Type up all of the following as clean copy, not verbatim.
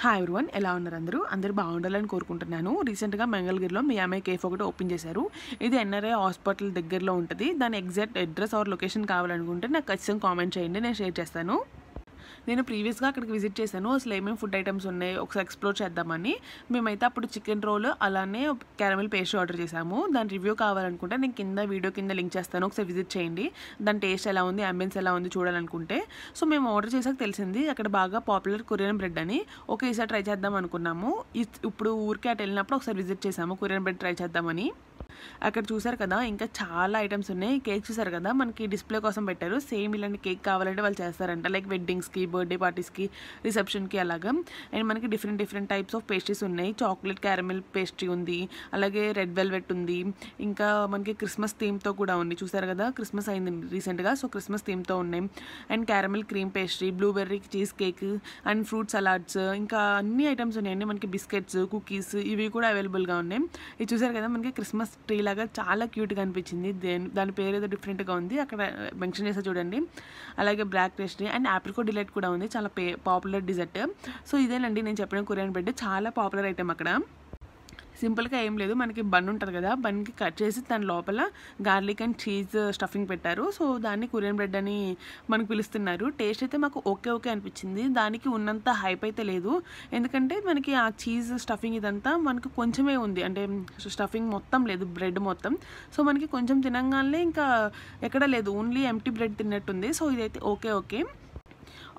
Hi everyone, ఎలా ఉన్నారు? అందరూ బాగుండాలని కోరుకుంటున్నాను. రీసెంట్గా మంగళగిరిలో మియామి కేఫ్ ఒకటి ఓపెన్ చేశారు. ఇది ఎన్ఆర్ఐ హాస్పిటల్ దగ్గరలో ఉంటుంది. దాని ఎగ్జాక్ట్ అడ్రస్ ఆర్ లొకేషన్ కావాలనుకుంటే నాకు ఖచ్చితంగా కామెంట్ చేయండి, నేను షేర్ చేస్తాను. నేను ప్రీవియస్గా అక్కడికి విజిట్ చేశాను. అసలు ఏమేమి ఫుడ్ ఐటమ్స్ ఉన్నాయి ఒకసారి ఎక్స్ప్లోర్ చేద్దామని. మేమైతే అప్పుడు చికెన్ రోల్ అలానే క్యారమెల్ పేస్ట్రీ ఆర్డర్ చేసాము. దాని రివ్యూ కావాలనుకుంటే నేను వీడియో కింద లింక్ చేస్తాను, ఒకసారి విజిట్ చేయండి. దాని టేస్ట్ ఎలా ఉంది, అంబియన్స్ ఎలా ఉంది చూడాలనుకుంటే. సో మేము ఆర్డర్ చేసాక తెలిసింది అక్కడ బాగా పాపులర్ కొరియన్ బ్రెడ్ అని. ఓకే, ఈసారి ట్రై చేద్దాం అనుకున్నాము. ఇప్పుడు ఊరికే అటు వెళ్ళినప్పుడు ఒకసారి విజిట్ చేసాము, కొరియన్ బ్రెడ్ ట్రై చేద్దామని. అక్కడ చూసారు కదా, ఇంకా చాలా ఐటమ్స్ ఉన్నాయి. కేక్ చూసారు కదా, మనకి డిస్ప్లే కోసం పెట్టారు. సేమ్ ఇలాంటి కేక్ కావాలంటే వాళ్ళు చేస్తారంట, లైక్ వెడ్డింగ్స్కి, బర్త్డే పార్టీస్కి, రిసెప్షన్కి అలాగా. అండ్ మనకి డిఫరెంట్ టైప్స్ ఆఫ్ పేస్ట్రీస్ ఉన్నాయి. చాక్లెట్ క్యారమెల్ పేస్ట్రీ ఉంది, అలాగే రెడ్ వెల్వెట్ ఉంది, ఇంకా మనకి క్రిస్మస్ థీమ్తో కూడా ఉంది. చూసారు కదా, క్రిస్మస్ అయింది రీసెంట్గా, సో క్రిస్మస్ థీమ్తో ఉన్నాయి. And caramel cream pastry, blueberry cheese cake and fruit salads, ఇంకా అన్ని ఐటమ్స్ ఉన్నాయండి. మనకి బిస్కెట్స్, కుకీస్ ఇవి కూడా అవైలబుల్గా ఉన్నాయి. ఇది చూసారు కదా, మనకి క్రిస్మస్ ట్రీ లాగా చాలా క్యూట్గా అనిపించింది. దాని పేరు ఏదో డిఫరెంట్గా ఉంది, అక్కడ మెన్షన్ చేసా చూడండి. అలాగే బ్లాక్ పేస్ట్రీ అండ్ ఆప్రికో డిలైట్ కూడా ఉంది, చాలా పాపులర్ డిజర్ట్. సో ఇదేనండి నేను చెప్పిన కొరియన్ బ్రెడ్, చాలా పాపులర్ ఐటమ్ అక్కడ. సింపుల్గా ఏం లేదు, మనకి బన్ ఉంటుంది కదా, బన్కి కట్ చేసి దాని లోపల గార్లిక్ అండ్ చీజ్ స్టఫింగ్ పెట్టారు. సో దాన్ని కొరియన్ బ్రెడ్ అని మనకు పిలుస్తున్నారు. టేస్ట్ అయితే మాకు ఓకే అనిపించింది. దానికి ఉన్నంత హైప్ అయితే లేదు, ఎందుకంటే మనకి ఆ చీజ్ స్టఫింగ్ ఇదంతా మనకు కొంచెమే ఉంది, అంటే స్టఫింగ్ మొత్తం లేదు, బ్రెడ్ మొత్తం. సో మనకి కొంచెం తినంగానే ఇంకా ఎక్కడ లేదు, ఓన్లీ ఎంప్టీ బ్రెడ్ తిన్నట్టుంది. సో ఇదైతే ఓకే.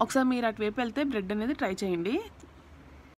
ఒకసారి మీరు అటువైపు వెళ్తే బ్రెడ్ అనేది ట్రై చేయండి,